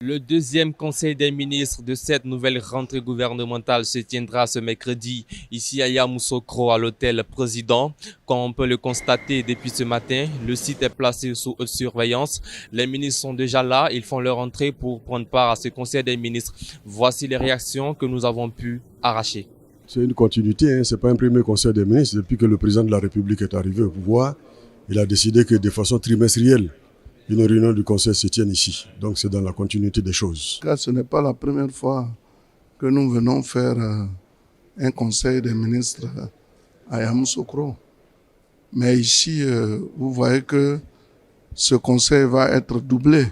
Le deuxième conseil des ministres de cette nouvelle rentrée gouvernementale se tiendra ce mercredi ici à Yamoussoukro à l'hôtel Président. Comme on peut le constater depuis ce matin, le site est placé sous haute surveillance. Les ministres sont déjà là, ils font leur entrée pour prendre part à ce conseil des ministres. Voici les réactions que nous avons pu arracher. C'est une continuité, ce n'est pas un premier conseil des ministres. Depuis que le président de la République est arrivé au pouvoir, il a décidé que de façon trimestrielle, une réunion du conseil se tienne ici. Donc c'est dans la continuité des choses. Ce n'est pas la première fois que nous venons faire un conseil des ministres à Yamoussoukro. Mais ici, vous voyez que ce conseil va être doublé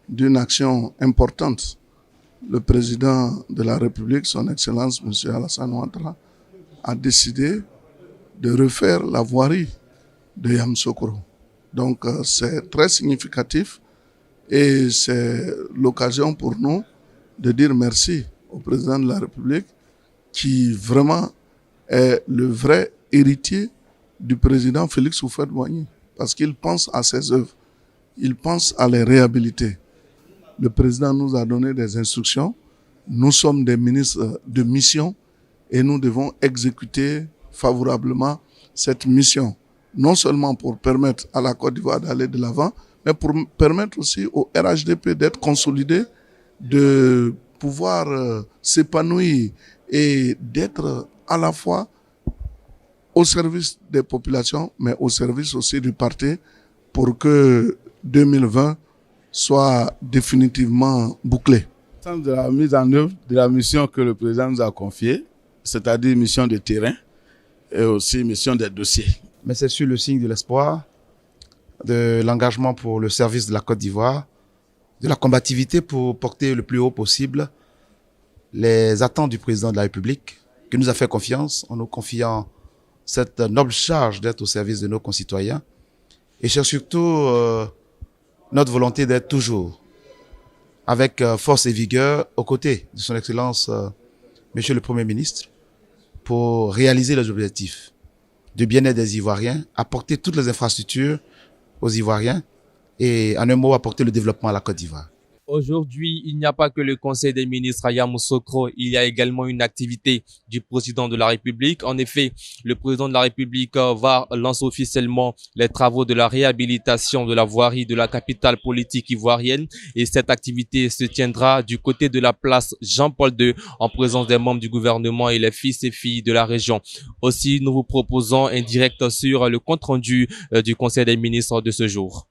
d'une action importante. Le président de la République, son Excellence M. Alassane Ouattara, a décidé de refaire la voirie de Yamoussoukro. Donc c'est très significatif et c'est l'occasion pour nous de dire merci au président de la République qui vraiment est le vrai héritier du président Félix Houphouët-Boigny parce qu'il pense à ses œuvres, il pense à les réhabiliter. Le président nous a donné des instructions, nous sommes des ministres de mission et nous devons exécuter favorablement cette mission. Non seulement pour permettre à la Côte d'Ivoire d'aller de l'avant, mais pour permettre aussi au RHDP d'être consolidé, de pouvoir s'épanouir et d'être à la fois au service des populations, mais au service aussi du parti pour que 2020 soit définitivement bouclé. De la mise en œuvre de la mission que le président nous a confiée, c'est-à-dire mission de terrain et aussi mission des dossiers. Mais c'est sur le signe de l'espoir, de l'engagement pour le service de la Côte d'Ivoire, de la combativité pour porter le plus haut possible les attentes du président de la République, qui nous a fait confiance en nous confiant cette noble charge d'être au service de nos concitoyens. Et c'est surtout notre volonté d'être toujours avec force et vigueur aux côtés de son Excellence Monsieur le Premier ministre pour réaliser les objectifs du bien-être des Ivoiriens, apporter toutes les infrastructures aux Ivoiriens et en un mot apporter le développement à la Côte d'Ivoire. Aujourd'hui, il n'y a pas que le conseil des ministres à Yamoussoukro, il y a également une activité du président de la République. En effet, le président de la République va lancer officiellement les travaux de la réhabilitation de la voirie de la capitale politique ivoirienne et cette activité se tiendra du côté de la place Jean-Paul II en présence des membres du gouvernement et les fils et filles de la région. Aussi, nous vous proposons un direct sur le compte rendu du conseil des ministres de ce jour.